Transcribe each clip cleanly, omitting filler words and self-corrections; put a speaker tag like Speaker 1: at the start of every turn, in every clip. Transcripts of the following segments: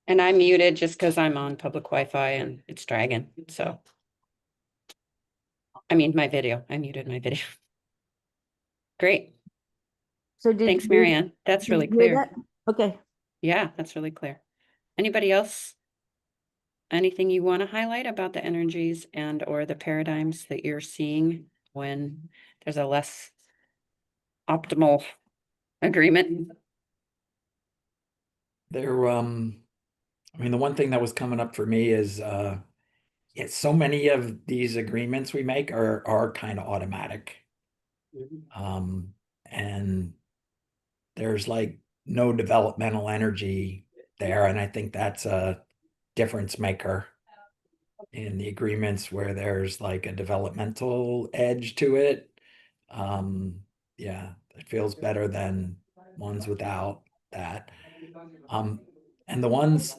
Speaker 1: And I'm muted just because I'm on public Wi-Fi and it's dragging, so. I mean, my video, I muted my video. Great,
Speaker 2: So
Speaker 1: thanks, Marianne, that's really
Speaker 2: you hear
Speaker 1: clear.
Speaker 2: that? Okay.
Speaker 1: Yeah, that's really clear. Anybody else? Anything you want to highlight about the energies and or the paradigms that you're seeing when there's a less optimal agreement?
Speaker 3: There, I mean, the one thing that was coming up for me is, so many of these agreements we make are kind of automatic. And there's like no developmental energy there. And I think that's a difference maker in the agreements where there's like a developmental edge to it. Yeah, it feels better than ones without that. And the ones,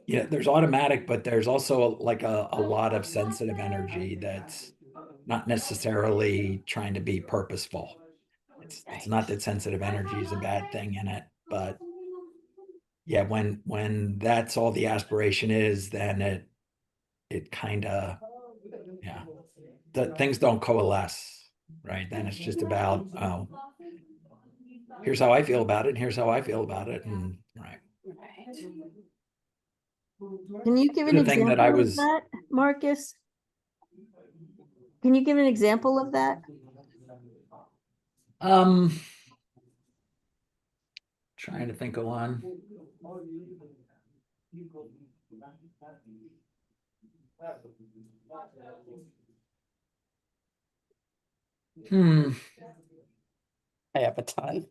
Speaker 3: there's automatic, but there's also like a lot of sensitive energy that's not necessarily trying to be purposeful. It's not that sensitive energy is a bad thing in it, but yeah, when that's all the aspiration is, then it kind of, yeah, the things don't coalesce, right? Then it's just about, oh, here's how I feel about it, and here's how I feel about it, and right.
Speaker 2: Can you give an
Speaker 3: The thing that
Speaker 2: example
Speaker 3: I
Speaker 2: of
Speaker 3: was,
Speaker 2: that, Marcus? Can you give an example of that?
Speaker 3: trying to think of one.
Speaker 1: I have a ton.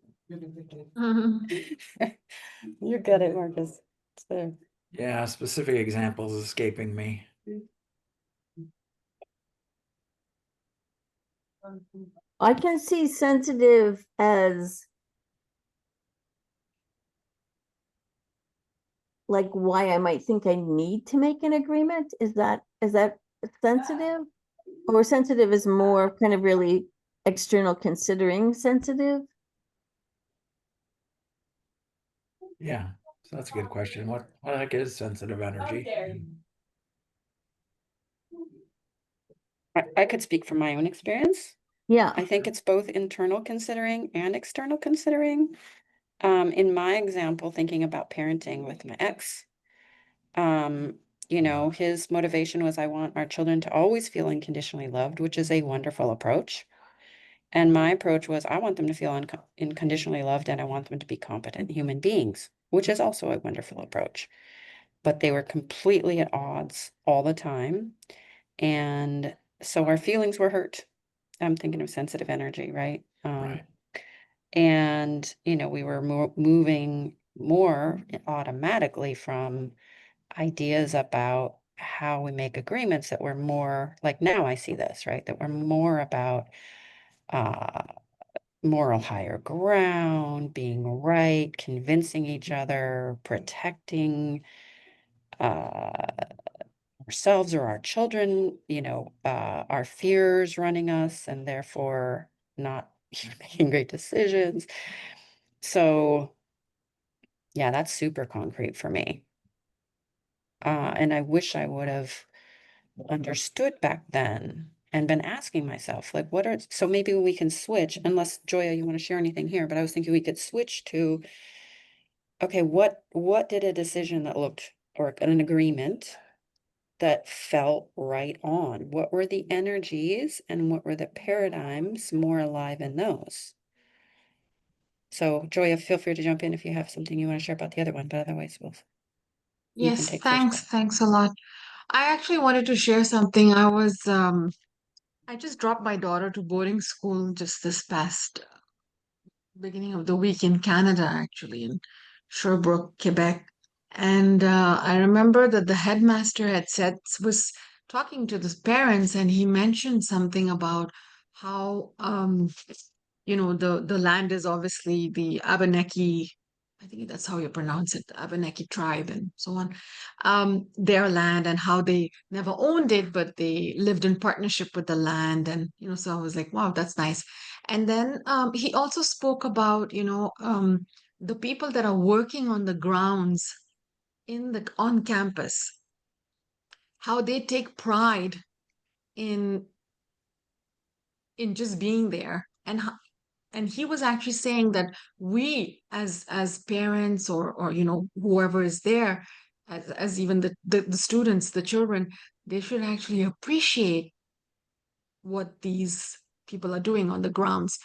Speaker 1: You're good at Marcus. It's there.
Speaker 3: Yeah, specific examples escaping me.
Speaker 2: I can see sensitive as like why I might think I need to make an agreement. Is that sensitive? Or sensitive is more kind of really external considering sensitive?
Speaker 3: Yeah, so that's a good question. What the heck is sensitive energy?
Speaker 1: I could speak from my own experience.
Speaker 2: Yeah.
Speaker 1: I think it's both internal considering and external considering. In my example, thinking about parenting with my ex, his motivation was I want our children to always feel unconditionally loved, which is a wonderful approach. And my approach was I want them to feel unconditionally loved and I want them to be competent human beings, which is also a wonderful approach. But they were completely at odds all the time. And so our feelings were hurt. I'm thinking of sensitive energy, right?
Speaker 3: Right.
Speaker 1: And, we were moving more automatically from ideas about how we make agreements that were more like now I see this, right? That were more about moral higher ground, being right, convincing each other, protecting ourselves or our children, our fears running us and therefore not making great decisions. So yeah, that's super concrete for me. And I wish I would have understood back then and been asking myself, like, so maybe we can switch, unless Joya, you want to share anything here, but I was thinking we could switch to, okay, what did a decision that looked, or an agreement that felt right on? What were the energies and what were the paradigms more alive in those? So Joya, feel free to jump in if you have something you want to share about the other one, but otherwise you can
Speaker 4: Yes,
Speaker 1: take first
Speaker 4: thanks.
Speaker 1: crack.
Speaker 4: Thanks a lot. I actually wanted to share something. I just dropped my daughter to boarding school just this past beginning of the week in Canada, actually, in Sherbrooke, Quebec. And I remember that the headmaster was talking to the parents, and he mentioned something about how, the land is obviously the Abenaki. I think that's how you pronounce it, the Abenaki tribe and so on, their land, and how they never owned it, but they lived in partnership with the land. And, so I was like, wow, that's nice. And then he also spoke about, the people that are working on the grounds on campus, how they take pride in just being there, and he was actually saying that we as parents, or whoever is there, as even the students, the children, they should actually appreciate what these people are doing on the grounds,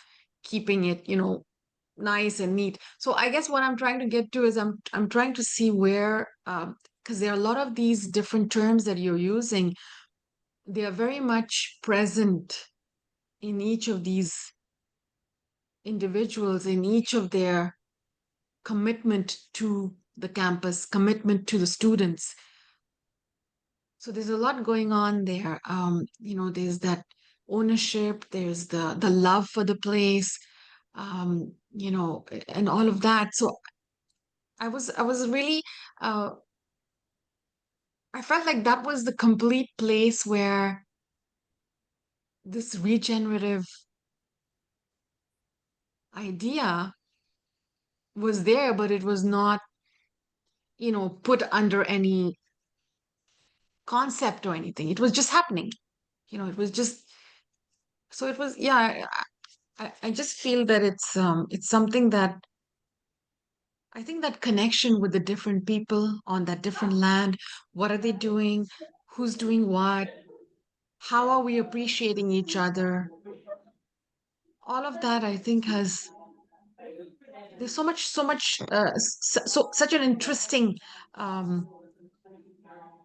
Speaker 4: keeping it nice and neat. So I guess what I'm trying to get to is I'm trying to see where, because there are a lot of these different terms that you're using, they are very much present in each of these individuals, in each of their commitment to the campus, commitment to the students. So there's a lot going on there. There's that ownership, there's the love for the place, and all of that. So I was really, I felt like that was the complete place where this regenerative idea was there, but it was not, put under any concept or anything. It was just happening. It was just, so it was, yeah, I just feel that it's something that I think that connection with the different people on that different land, what are they doing? Who's doing what? How are we appreciating each other? All of that, I think, there's so much, such an interesting, um,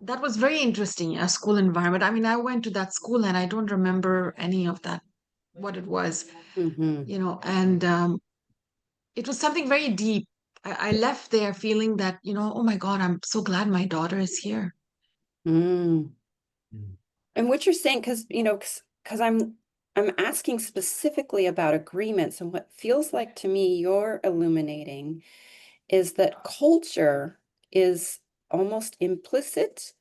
Speaker 4: that was very interesting, a school environment. I mean, I went to that school and I don't remember any of that, what it was,
Speaker 1: Mm-hmm.
Speaker 4: And it was something very deep. I left there feeling that, oh my God, I'm so glad my daughter is here.
Speaker 1: Mm.
Speaker 3: Mm.
Speaker 1: And what you're saying, because I'm asking specifically about agreements, and what feels like to me you're illuminating is that culture is almost implicit,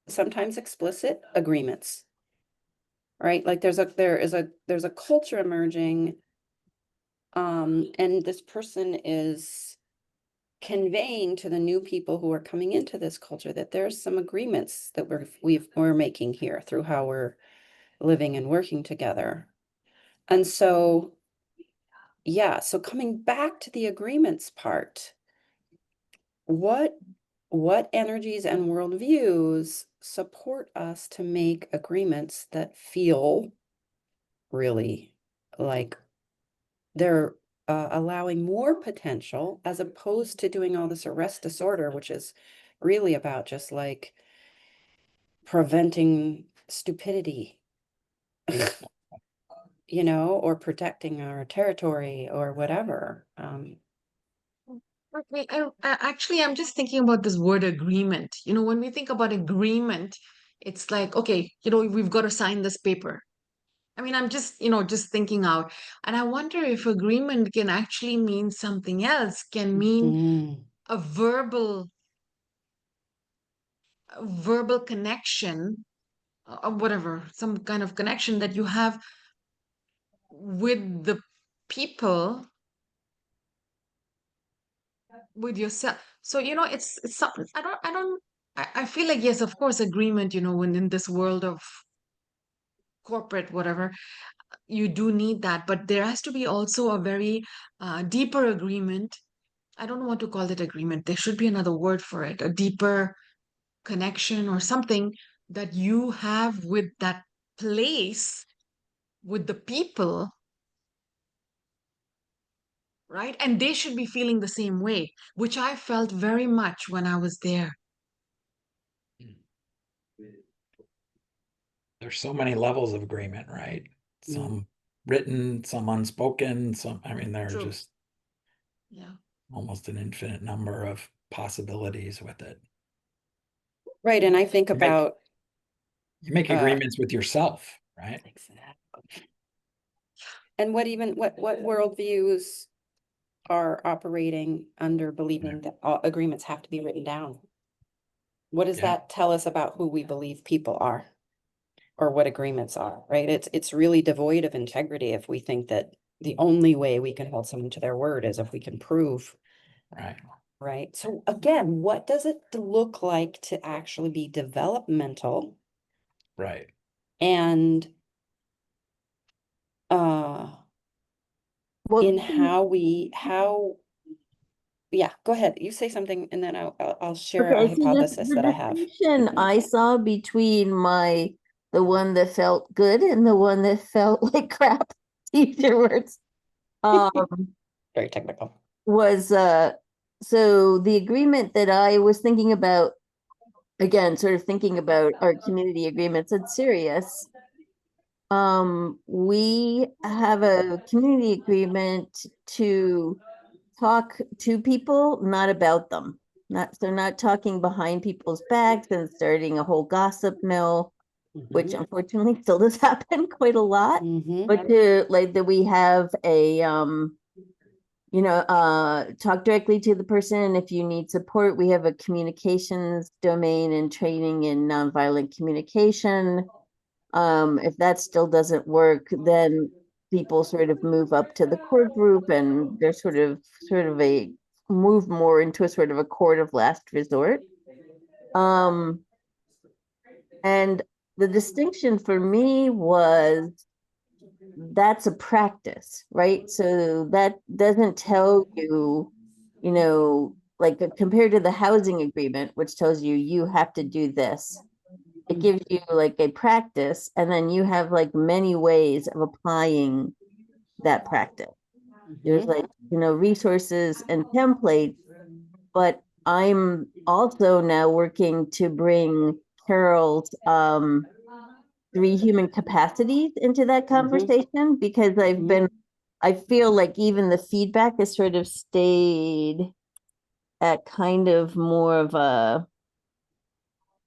Speaker 1: sometimes explicit agreements, right? Like there's a culture emerging, and this person is conveying to the new people who are coming into this culture that there's some agreements that we're making here through how we're living and working together. And so, yeah, so coming back to the agreements part, what energies and worldviews support us to make agreements that feel really like they're allowing more potential, as opposed to doing all this arrest disorder, which is really about just like preventing stupidity, or protecting our territory or whatever.
Speaker 4: Okay, actually, I'm just thinking about this word agreement. When we think about agreement, it's like, okay, we've got to sign this paper. I mean, I'm just thinking out. And I wonder if agreement can actually mean something else, can mean
Speaker 1: Mm,
Speaker 4: a verbal connection, or whatever, some kind of connection that you have with the people, with yourself. So, it's something, I feel like, yes, of course, agreement, when in this world of corporate, whatever, you do need that, but there has to be also a very deeper agreement. I don't want to call it agreement. There should be another word for it, a deeper connection or something that you have with that place, with the people, right? And they should be feeling the same way, which I felt very much when I was there.
Speaker 3: There's so many levels of agreement, right?
Speaker 1: mm.
Speaker 3: Some written, some unspoken, I mean, there are
Speaker 4: True.
Speaker 3: just
Speaker 4: Yeah.
Speaker 3: almost an infinite number of possibilities with it.
Speaker 1: Right, and I think
Speaker 3: You make,
Speaker 1: about
Speaker 3: you make agreements with yourself, right?
Speaker 1: exactly. And what worldviews are operating under believing that all agreements have to be written down? What does
Speaker 3: Yeah.
Speaker 1: that tell us about who we believe people are, or what agreements are, right? It's really devoid of integrity if we think that the only way we can hold someone to their word is if we can prove
Speaker 3: Right.
Speaker 1: right? So again, what does it look like to actually be developmental
Speaker 3: Right.
Speaker 1: and
Speaker 2: Well,
Speaker 1: in how yeah, go ahead. You say something and then I'll share a
Speaker 2: okay, so
Speaker 1: hypothesis
Speaker 2: the
Speaker 1: that I have.
Speaker 2: distinction I saw between the one that felt good and the one that felt like crap, afterwards,
Speaker 1: Very technical.
Speaker 2: was so the agreement that I was thinking about, again, sort of thinking about our community agreements at Sirius. We have a community agreement to talk to people, not about them. Not talking behind people's backs and starting a whole gossip mill, which
Speaker 1: Mhm.
Speaker 2: unfortunately still does happen quite a lot.
Speaker 1: Mhm.
Speaker 2: But to like that we have a talk directly to the person if you need support. We have a communications domain and training in nonviolent communication. If that still doesn't work, then people sort of move up to the core group and they're sort of a move more into a sort of a court of last resort. And the distinction for me was that's a practice, right? So that doesn't tell you, like compared to the housing agreement, which tells you you have to do this. It gives you like a practice, and then you have like many ways of applying that practice. There's
Speaker 1: Mhm.
Speaker 2: like, resources and templates, but I'm also now working to bring Carol's 3 human capacities into that conversation because I feel like even the feedback has sort of stayed at kind of more of a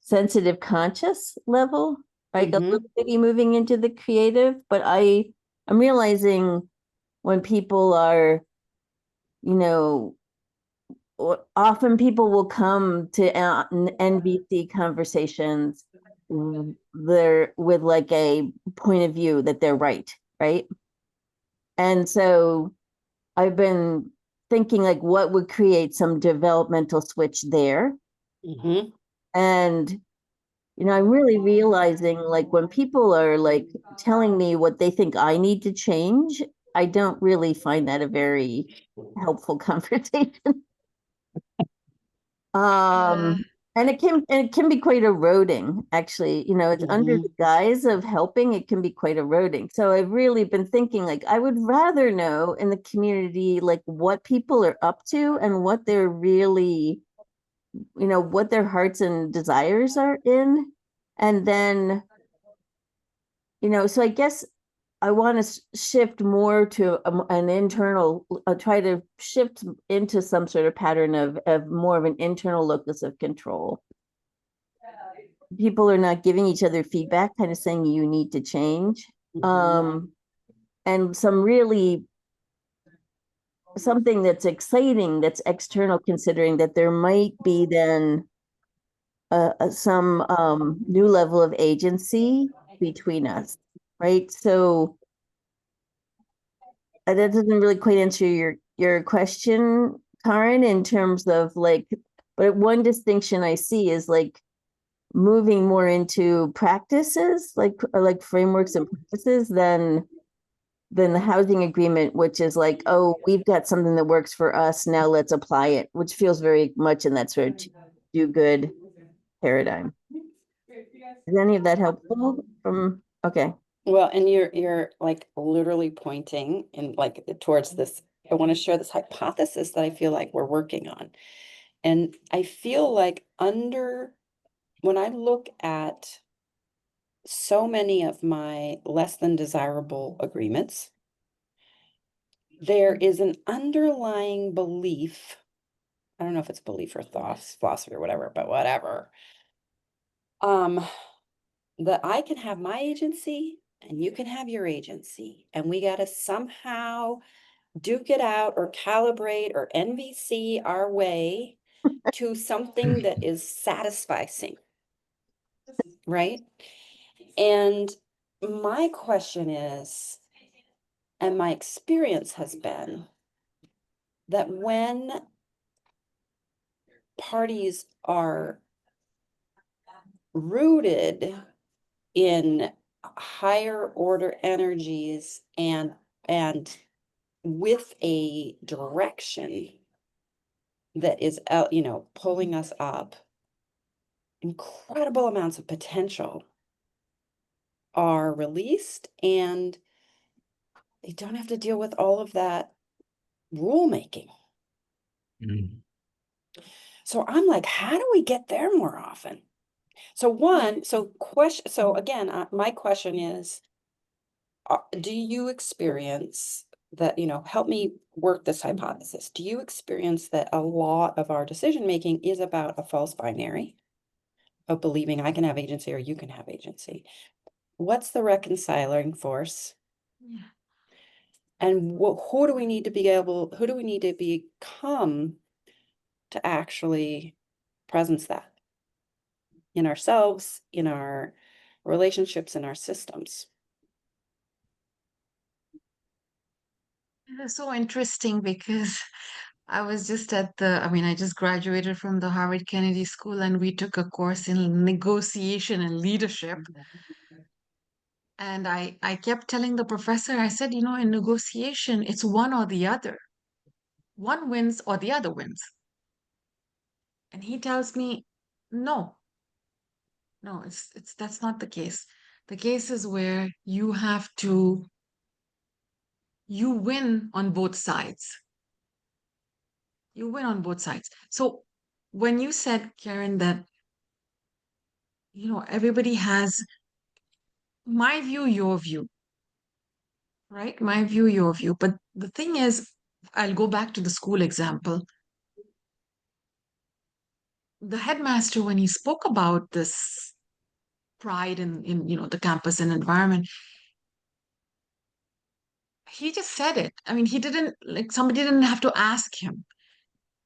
Speaker 2: sensitive conscious level, right? A little bitty moving into the creative, but I'm realizing when people are, often people will come to NVC conversations, they're with like a point of view that they're right? And so I've been thinking like what would create some developmental switch there.
Speaker 1: Mhm.
Speaker 2: And I'm really realizing like when people are like telling me what they think I need to change, I don't really find that a very helpful conversation. And it can be quite eroding, actually. It's under the guise of helping, it can be quite eroding. So I've really been thinking like I would rather know in the community like what people are up to and what they're really, what their hearts and desires are in. And then, so I guess I want to shift more to an internal, try to shift into some sort of pattern of more of an internal locus of control. People are not giving each other feedback, kind of saying you need to change. And something that's exciting, that's external, considering that there might be then some new level of agency between us, right? So that doesn't really quite answer your question, Karen, in terms of like, but one distinction I see is like moving more into practices, like frameworks and practices than the housing agreement, which is like, oh, we've got something that works for us, now let's apply it, which feels very much in that sort of do good paradigm. Is any of that helpful okay.
Speaker 1: Well, and you're like literally pointing in like towards this. I want to share this hypothesis that I feel like we're working on. And I feel like when I look at so many of my less than desirable agreements, there is an underlying belief. I don't know if it's belief or thought, philosophy or whatever, but whatever. That I can have my agency and you can have your agency, and we got to somehow duke it out or calibrate or NVC our way to something that is satisficing, right? And my question is, and my experience has been that when parties are rooted in higher order energies and with a direction that is out, pulling us up, incredible amounts of potential are released, and they don't have to deal with all of that rulemaking.
Speaker 3: Mm.
Speaker 1: So I'm like, how do we get there more often? So again, my question is, do you experience that, help me work this hypothesis. Do you experience that a lot of our decision making is about a false binary of believing I can have agency or you can have agency? What's the reconciling force?
Speaker 4: Yeah.
Speaker 1: And who do we need to become to actually presence that in ourselves, in our relationships, in our systems?
Speaker 4: It's so interesting because I was just I just graduated from the Harvard Kennedy School and we took a course in negotiation and leadership. And I kept telling the professor, I said, in negotiation, it's one or the other. One wins or the other wins. And he tells me, no, no, that's not the case. The case is where you win on both sides. You win on both sides. So when you said, Karen, that, everybody has my view, your view, right? My view, your view. But the thing is, I'll go back to the school example. The headmaster, when he spoke about this pride in the campus and environment, he just said it. I mean, he didn't like somebody didn't have to ask him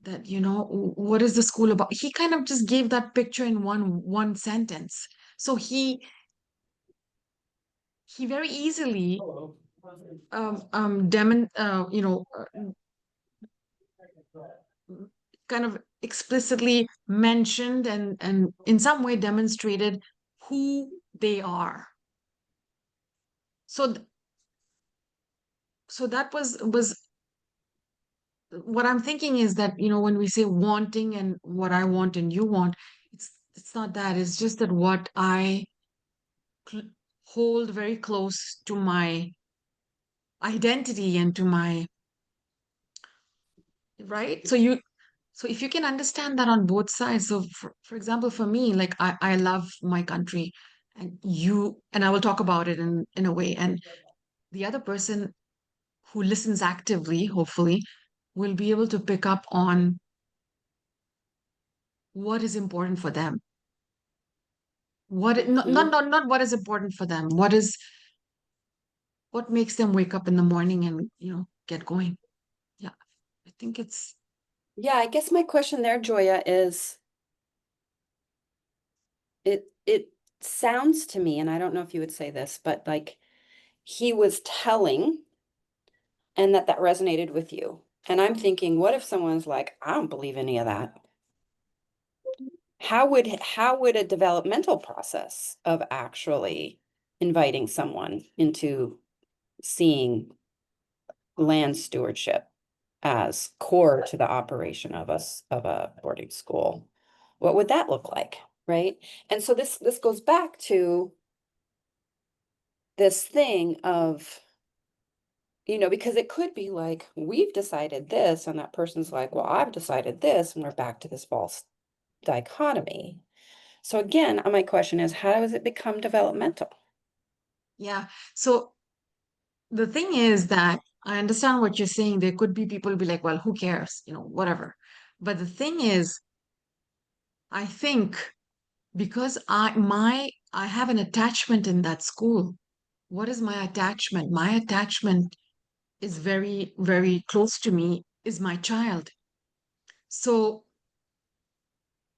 Speaker 4: that, what is the school about? He kind of just gave that picture in one sentence. So he very easily kind of explicitly mentioned and in some way demonstrated who they are. So so that was what I'm thinking is that, when we say wanting and what I want and you want, it's not that. It's just that what I hold very close to my identity and to my right. So if you can understand that on both sides. So for example, for me, like I love my country and I will talk about it in a way. And the other person who listens actively, hopefully, will be able to pick up on what is important for them. Not what is important for them. What makes them wake up in the morning and, get going. Yeah. I think it's
Speaker 1: Yeah, I guess my question there, Joya, is it sounds to me, and I don't know if you would say this, but like he was telling and that resonated with you. And I'm thinking, what if someone's like, I don't believe any of that? How would a developmental process of actually inviting someone into seeing land stewardship as core to the operation of a boarding school, what would that look like, right? And so this goes back to this thing of, because it could be like, we've decided this, and that person's like, well, I've decided this, and we're back to this false dichotomy. So again, my question is, how does it become developmental?
Speaker 4: yeah. So the thing is that I understand what you're saying. There could be people who be like, well, who cares? Whatever. But the thing is, I think because I have an attachment in that school. What is my attachment? My attachment is very, very close to me, is my child. So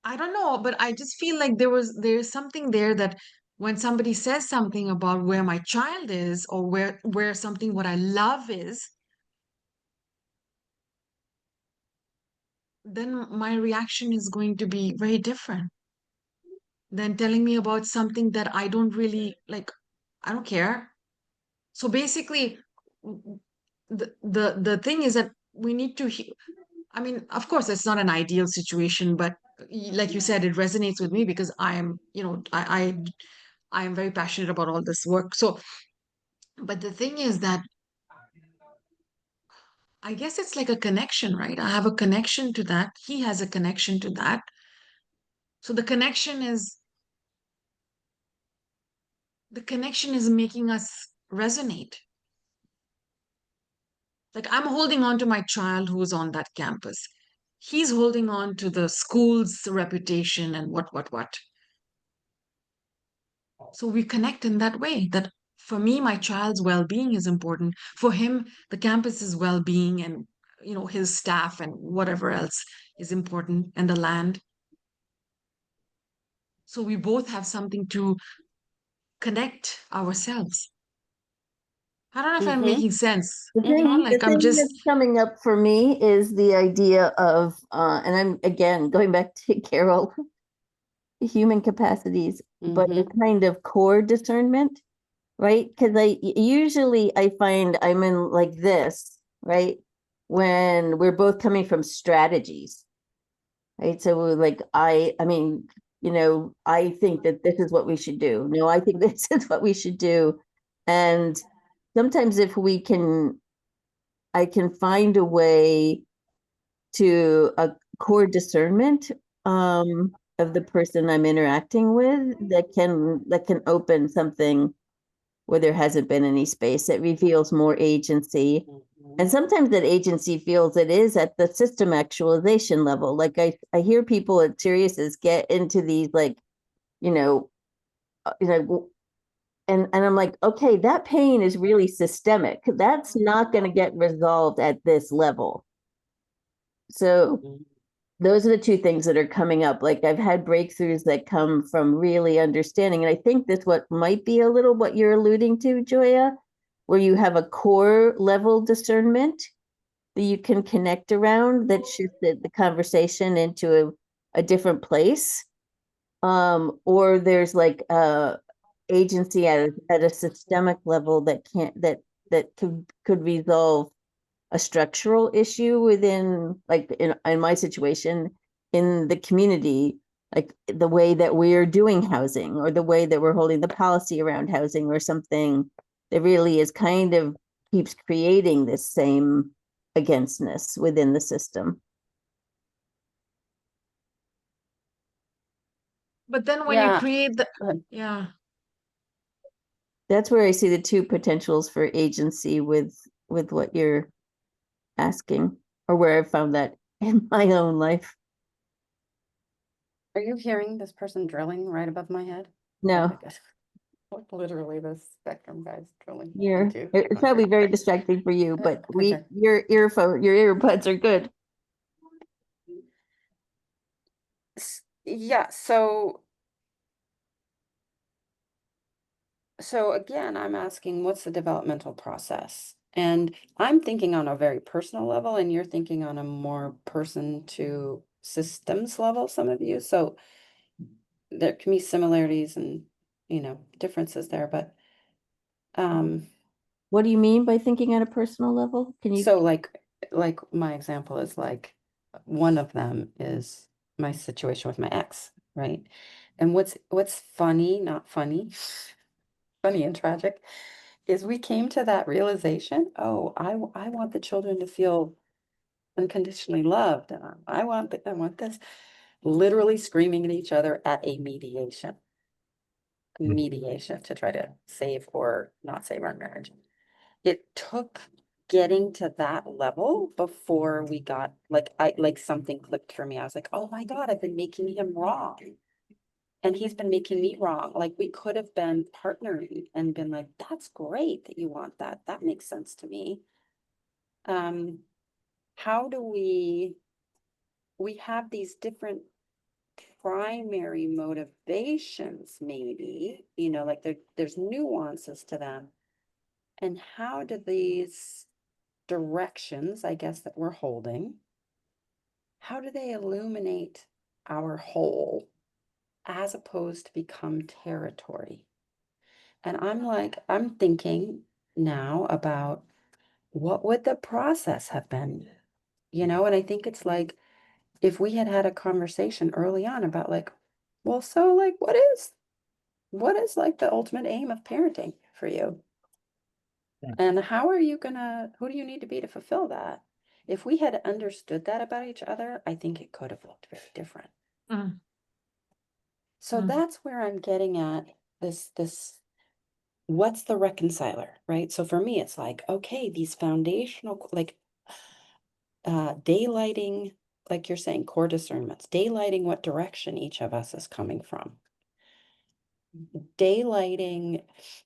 Speaker 4: I don't know, but I just feel like there's something there that when somebody says something about where my child is or where something what I love is, then my reaction is going to be very different than telling me about something that I don't really like. I don't care. So basically, the thing is that we need to. I mean, of course, it's not an ideal situation, but like you said, it resonates with me because I am, I am very passionate about all this work. So, but the thing is that I guess it's like a connection, right? I have a connection to that. He has a connection to that. So the connection is making us resonate. Like I'm holding on to my child who's on that campus. He's holding on to the school's reputation and what. So we connect in that way that for me, my child's well-being is important. For him, the campus's well-being and his staff and whatever else is important and the land. So we both have something to connect ourselves. I don't know if I'm
Speaker 1: Mm-hmm.
Speaker 4: making sense.
Speaker 2: The
Speaker 4: Like I'm
Speaker 2: thing
Speaker 4: just
Speaker 2: that's coming up for me is the idea of, and I'm again going back to Carol, human capacities, but a
Speaker 1: Mm-hmm.
Speaker 2: kind of core discernment, right? Because usually I find I'm in like this, right? When we're both coming from strategies, right? So we're like, I mean, I think that this is what we should do. No, I think this is what we should do. And sometimes if I can find a way to a core discernment of the person I'm interacting with that can open something where there hasn't been any space. It reveals more agency. And sometimes that agency feels it is at the system actualization level. Like I hear people at Sirius's get into these like, you know, and I'm like, okay, that pain is really systemic. That's not going to get resolved at this level. So
Speaker 1: Mm-hmm.
Speaker 2: those are the two things that are coming up. Like I've had breakthroughs that come from really understanding. And I think that's what might be a little what you're alluding to, Joya, where you have a core level discernment that you can connect around that shifted the conversation into a different place. Or there's like agency at a systemic level that can't that could resolve a structural issue within, like in my situation, in the community, like the way that we're doing housing or the way that we're holding the policy around housing or something that really is kind of keeps creating this same againstness within the system.
Speaker 4: but then when you
Speaker 1: Yeah.
Speaker 4: create the
Speaker 1: Go ahead.
Speaker 4: yeah.
Speaker 2: That's where I see the two potentials for agency with what you're asking, or where I've found that in my own life.
Speaker 1: Are you hearing this person drilling right above my head?
Speaker 2: No,
Speaker 1: Okay, good. Like literally the spectrum guys drilling
Speaker 2: you're
Speaker 1: into
Speaker 2: it's
Speaker 1: concrete.
Speaker 2: probably very distracting for you, but
Speaker 1: Okay.
Speaker 2: your earbuds are good.
Speaker 1: Yeah, so again, I'm asking what's the developmental process? And I'm thinking on a very personal level, and you're thinking on a more person to systems level, some of you. So there can be similarities and, differences there, but
Speaker 2: What do you mean by thinking at a personal level? Can you?
Speaker 1: so like my example is like one of them is my situation with my ex, right? And what's funny, not funny, funny and tragic, is we came to that realization, oh, I want the children to feel unconditionally loved. And I want this, literally screaming at each other at a mediation to try to save or not save our marriage. It took getting to that level before we got like something clicked for me. I was like, oh my God, I've been making him wrong. And he's been making me wrong. Like we could have been partnering and been like, that's great that you want that. That makes sense to me. How do we have these different primary motivations, maybe, like there's nuances to them. And how do these directions, I guess, that we're holding, how do they illuminate our whole as opposed to become territory? And I'm thinking now about what would the process have been, and I think it's like if we had had a conversation early on about like, well, so like, what is like the ultimate aim of parenting for you?
Speaker 3: Yeah.
Speaker 1: And who do you need to be to fulfill that? If we had understood that about each other, I think it could have looked very different.
Speaker 4: Mm,
Speaker 1: So
Speaker 4: mm,
Speaker 1: that's where I'm getting at this what's the reconciler, right? So for me, it's like, okay, these foundational, like daylighting, like you're saying, core discernments, daylighting what direction each of us is coming from. Daylighting,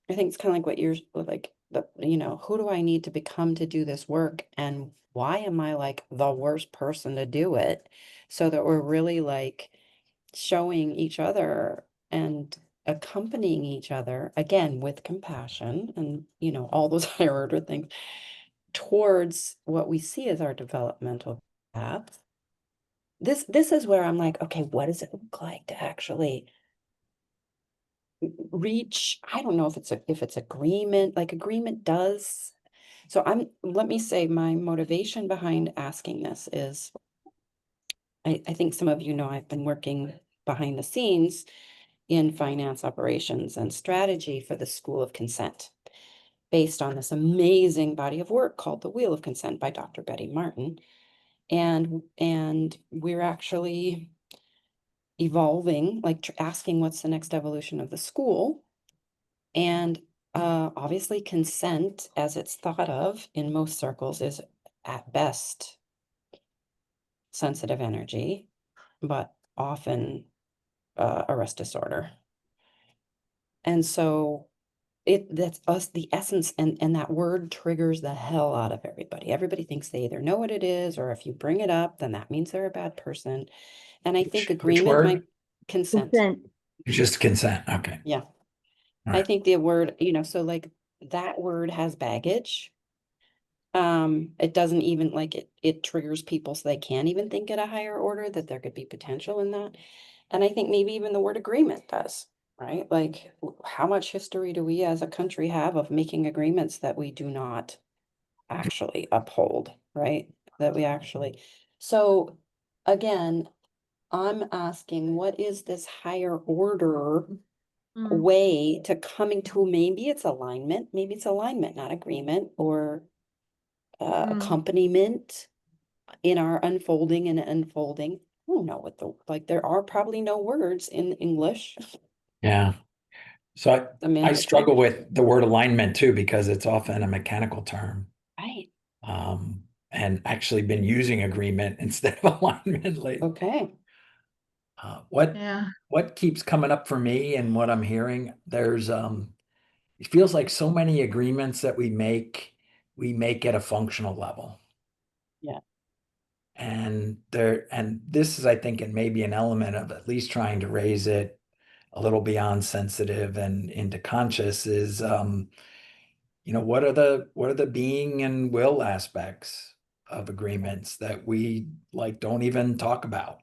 Speaker 1: I think it's kind of like what you're like, who do I need to become to do this work? And why am I like the worst person to do it? So that we're really like showing each other and accompanying each other again with compassion and all those higher order things towards what we see as our developmental path. This is where I'm like, okay, what does it look like to actually reach? I don't know if it's agreement, like agreement does. So let me say my motivation behind asking this is I think some of I've been working behind the scenes in finance operations and strategy for the School of Consent, based on this amazing body of work called The Wheel of Consent by Dr. Betty Martin. And we're actually evolving, like asking what's the next evolution of the school. And obviously consent, as it's thought of in most circles, is at best sensitive energy, but often a rest disorder. And so that's us, the essence, and that word triggers the hell out of everybody. Everybody thinks they either know what it is, or if you bring it up, then that means they're a bad person. And I think
Speaker 3: Which
Speaker 1: agreement might
Speaker 3: word?
Speaker 1: consent.
Speaker 2: Consent.
Speaker 3: Just consent. Okay.
Speaker 1: Yeah.
Speaker 3: All
Speaker 1: I
Speaker 3: right.
Speaker 1: think the word, so like that word has baggage. It doesn't even like it triggers people so they can't even think at a higher order that there could be potential in that. And I think maybe even the word agreement does, right? Like how much history do we as a country have of making agreements that we do not actually uphold, right? That we actually. So again, I'm asking, what is this higher order
Speaker 4: mm,
Speaker 1: way to coming to, maybe it's alignment, not agreement, or
Speaker 4: mm.
Speaker 1: accompaniment in our unfolding and unfolding. I don't know there are probably no words in English.
Speaker 3: Yeah. So I
Speaker 1: Semantic
Speaker 3: struggle
Speaker 1: language.
Speaker 3: with the word alignment too, because it's often a mechanical term.
Speaker 1: Right.
Speaker 3: And actually been using agreement instead of alignment lately.
Speaker 1: Okay.
Speaker 3: What
Speaker 4: Yeah.
Speaker 3: what keeps coming up for me and what I'm hearing, it feels like so many agreements that we make at a functional level.
Speaker 1: Yeah.
Speaker 3: And this is, I think, and maybe an element of at least trying to raise it a little beyond sensitive and into conscious is, what are the being and will aspects of agreements that we like don't even talk about,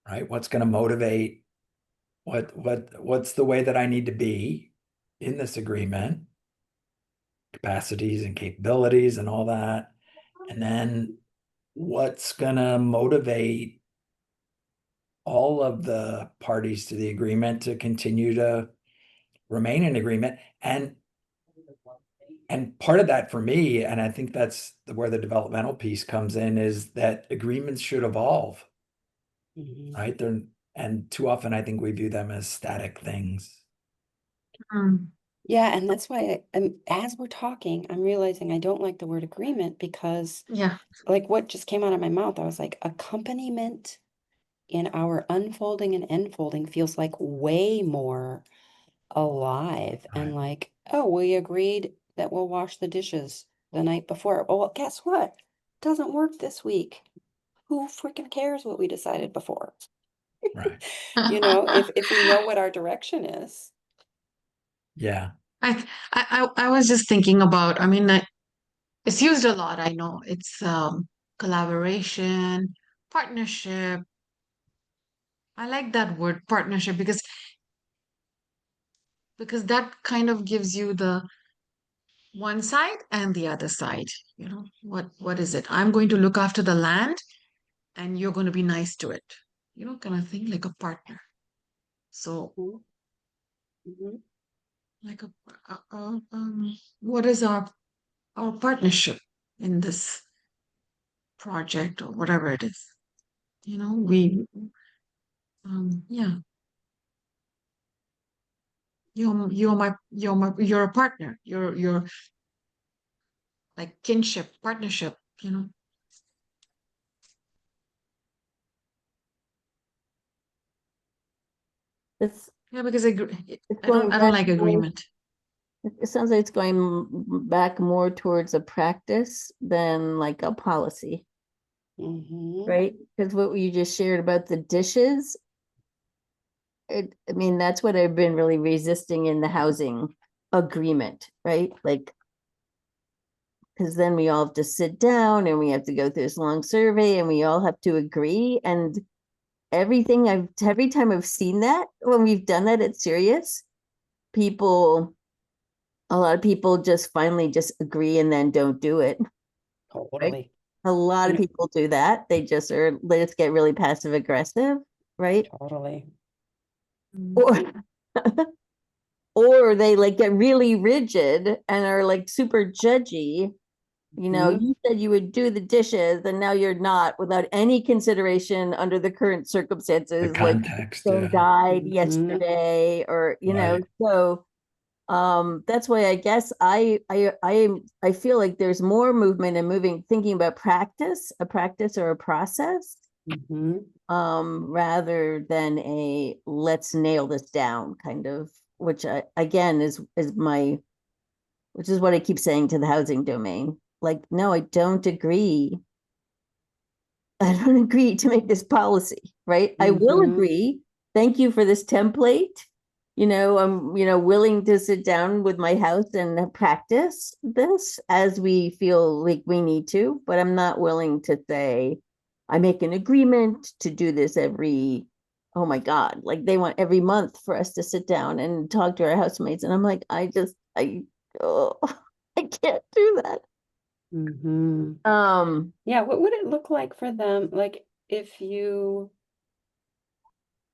Speaker 3: right? What's going to motivate what's the way that I need to be in this agreement, capacities and capabilities and all that. And then what's going to motivate all of the parties to the agreement to continue to remain in agreement. And part of that for me, and I think that's where the developmental piece comes in, is that agreements should evolve,
Speaker 1: Mhm.
Speaker 3: right? And too often I think we view them as static things.
Speaker 4: Mm,
Speaker 1: Yeah, and that's why as we're talking, I'm realizing I don't like the word agreement because,
Speaker 4: yeah.
Speaker 1: like, what just came out of my mouth, I was like, accompaniment in our unfolding and enfolding feels like way more alive
Speaker 3: Right.
Speaker 1: and like, oh, we agreed that we'll wash the dishes the night before. Oh, well, guess what? Doesn't work this week. Who freaking cares what we decided before?
Speaker 3: Right.
Speaker 1: If we know what our direction is.
Speaker 3: Yeah.
Speaker 4: I was just thinking about, I mean, It's used a lot, I know. It's collaboration, partnership. I like that word partnership because that kind of gives you the one side and the other side. You know, what is it? I'm going to look after the land and you're going to be nice to it. You know, kind of thing, like a partner. So
Speaker 1: Mhm. Mhm.
Speaker 4: like what is our partnership in this project or whatever it is? You know, yeah, you're a partner. You're like kinship, partnership, you know.
Speaker 2: It's
Speaker 4: Yeah, because
Speaker 2: it's
Speaker 4: I don't
Speaker 2: going
Speaker 4: I don't
Speaker 2: back
Speaker 4: like
Speaker 2: more,
Speaker 4: agreement.
Speaker 2: it sounds like it's going back more towards a practice than like a policy,
Speaker 1: Mhm.
Speaker 2: right? Because what you just shared about the dishes, I mean, that's what I've been really resisting in the housing agreement, right? Like, because then we all have to sit down and we have to go through this long survey and we all have to agree. And every time I've seen that, when we've done that at Sirius, people, a lot of people just finally just agree and then don't do it, right?
Speaker 1: Totally.
Speaker 2: A lot
Speaker 1: You
Speaker 2: of
Speaker 1: know,
Speaker 2: people do that. They just get really passive aggressive, right?
Speaker 1: totally.
Speaker 4: Mm.
Speaker 2: Or or they like get really rigid and are like super judgy.
Speaker 1: Mhm.
Speaker 2: You said you would do the dishes and now you're not without any consideration under the current
Speaker 3: The
Speaker 2: circumstances, like
Speaker 3: context,
Speaker 2: so
Speaker 3: yeah.
Speaker 2: died
Speaker 1: Mhm.
Speaker 2: yesterday or
Speaker 3: Right.
Speaker 2: so that's why I guess I feel like there's more movement and thinking about a practice or a process
Speaker 1: Mhm.
Speaker 2: rather than a let's nail this down kind of, which I again is my, which is what I keep saying to the housing domain. Like, no, I don't agree. I don't agree to make this policy, right? I will
Speaker 1: Mhm.
Speaker 2: agree. Thank you for this template. I'm, willing to sit down with my house and practice this as we feel like we need to, but I'm not willing to say I make an agreement to do this oh my God, like they want every month for us to sit down and talk to our housemates. And I'm like, oh, I can't do that.
Speaker 1: Mhm.
Speaker 2: Um,
Speaker 1: Yeah, what would it look like for them? Like if you,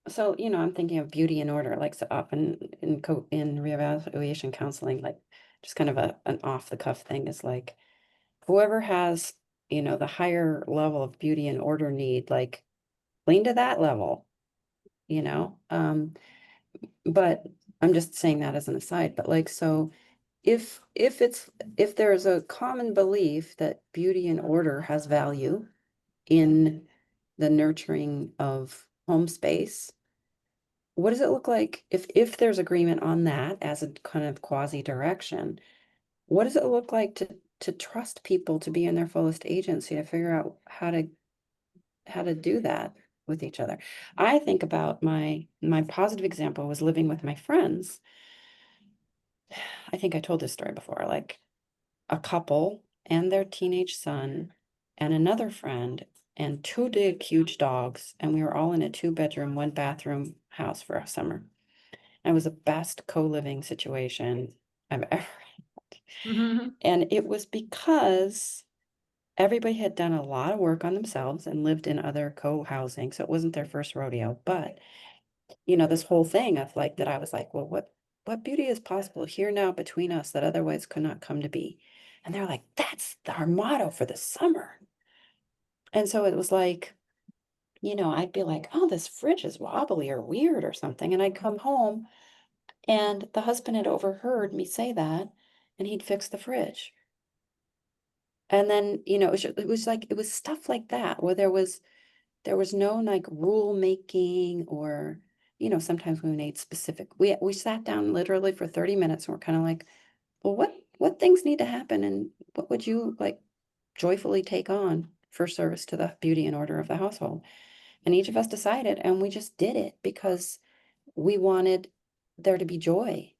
Speaker 1: so, I'm thinking of beauty and order, like so often in reevaluation counseling, like just kind of an off the cuff thing is like whoever has, the higher level of beauty and order need, like lean to that level, you know? But I'm just saying that as an aside, but like so if there's a common belief that beauty and order has value in the nurturing of home space, what does it look like if there's agreement on that as a kind of quasi direction? What does it look like to trust people to be in their fullest agency, to figure out how to do that with each other? I think about my positive example was living with my friends. I think I told this story before, like a couple and their teenage son and another friend and two big, huge dogs. And we were all in a 2-bedroom, 1-bathroom house for a summer. And it was the best co-living situation I've ever had.
Speaker 4: Mhm.
Speaker 1: And it was because everybody had done a lot of work on themselves and lived in other co-housing. So it wasn't their first rodeo. But, this whole thing of like that, I was like, well, what beauty is possible here now between us that otherwise could not come to be? And they're like, that's our motto for the summer. And so it was like, I'd be like, oh, this fridge is wobbly or weird or something. And I'd come home and the husband had overheard me say that and he'd fix the fridge. And then, it was stuff like that where there was no like rule making or, sometimes we made specific, we sat down literally for 30 minutes and we're kind of like, well, what things need to happen and what would you like joyfully take on for service to the beauty and order of the household? And each of us decided, and we just did it because we wanted there to be joy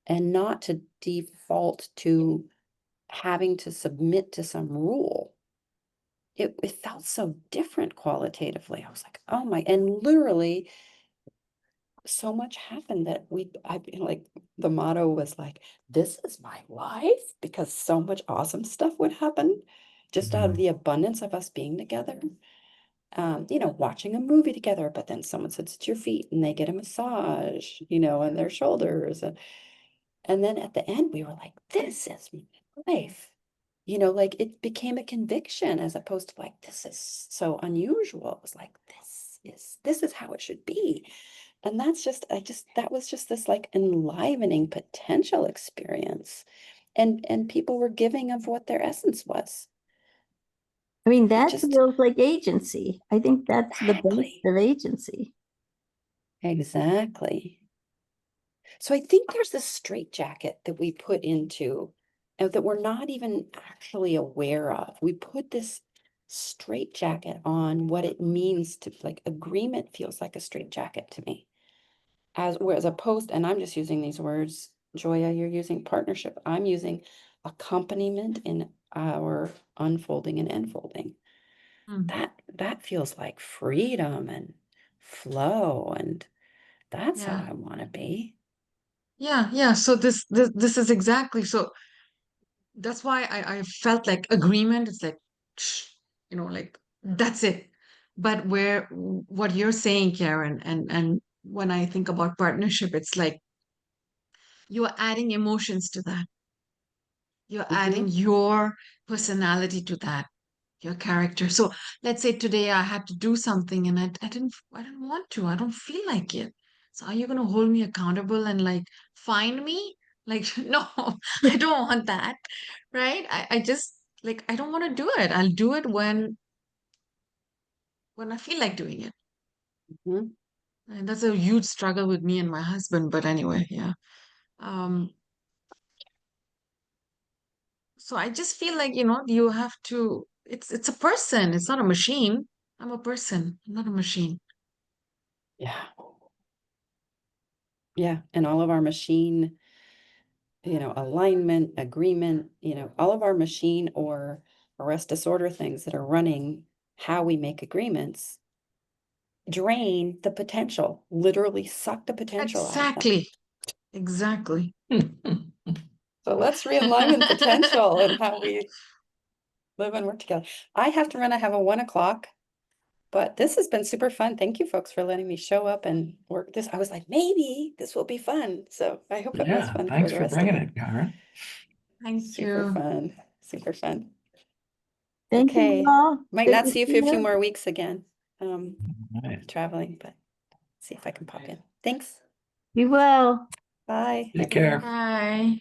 Speaker 1: and not to default to having to submit to some rule. It felt so different qualitatively. I was like, oh my, and literally so much happened that like the motto was like, this is my life, because so much awesome stuff would happen just out of
Speaker 3: Mhm.
Speaker 1: the abundance of us being together. Watching a movie together, but then someone sits at your feet and they get a massage, on their shoulders. And then at the end, we were like, this is my life. Like it became a conviction as opposed to like, this is so unusual. It was like, this is how it should be. And that was just this like enlivening potential experience. And people were giving of what their essence was.
Speaker 2: I mean,
Speaker 1: It
Speaker 2: that
Speaker 1: just,
Speaker 2: feels like agency. I think that's the benefit
Speaker 1: exactly,
Speaker 2: of agency.
Speaker 1: exactly. So I think there's this straitjacket that we put into that we're not even actually aware of. We put this straitjacket on what it means to like agreement feels like a straitjacket to me. As opposed, and I'm just using these words, Joya, you're using partnership. I'm using accompaniment in our unfolding and enfolding.
Speaker 4: Mm.
Speaker 1: That feels like freedom and flow, and that's how
Speaker 4: Yeah.
Speaker 1: I want to be.
Speaker 4: Yeah, yeah. So this is exactly so that's why I felt like agreement is like shh, like that's it. But what you're saying, Karen, and when I think about partnership, it's like you're adding emotions to that. You're adding
Speaker 1: Mhm.
Speaker 4: your personality to that, your character. So let's say today I had to do something and I didn't want to. I don't feel like it. So are you going to hold me accountable and like find me? Like, no, I don't want that. Right? I just like I don't want to do it. I'll do it when I feel like doing it.
Speaker 1: Mhm.
Speaker 4: And that's a huge struggle with me and my husband. But anyway, yeah. Um, so I just feel like, you have to it's a person, it's not a machine. I'm a person, I'm not a machine.
Speaker 1: Yeah. Yeah. And all of our machine, alignment, agreement, all of our machine or arrest disorder things that are running how we make agreements drain the potential, literally suck the potential out of them.
Speaker 4: Exactly. Exactly.
Speaker 1: So let's realign potential and how we live and work together. I have to run. I have a 1 o'clock, but this has been super fun. Thank you folks for letting me show up and work this. I was like, maybe this will be fun. So I hope it was
Speaker 3: Yeah,
Speaker 1: fun for
Speaker 3: thanks
Speaker 1: the
Speaker 3: for
Speaker 1: rest of
Speaker 3: bringing
Speaker 1: you.
Speaker 3: it, Karen.
Speaker 4: Thank
Speaker 1: Super
Speaker 4: you.
Speaker 1: fun. Super fun.
Speaker 2: Thank you
Speaker 1: Okay.
Speaker 2: all.
Speaker 1: Might
Speaker 2: Good
Speaker 1: not
Speaker 2: to
Speaker 1: see you
Speaker 2: see
Speaker 1: for a few
Speaker 2: you.
Speaker 1: more weeks again.
Speaker 3: All right.
Speaker 1: Traveling, but see if I can pop in. Thanks.
Speaker 2: Be well.
Speaker 1: Bye,
Speaker 3: Take
Speaker 1: everyone.
Speaker 3: care.
Speaker 4: Bye.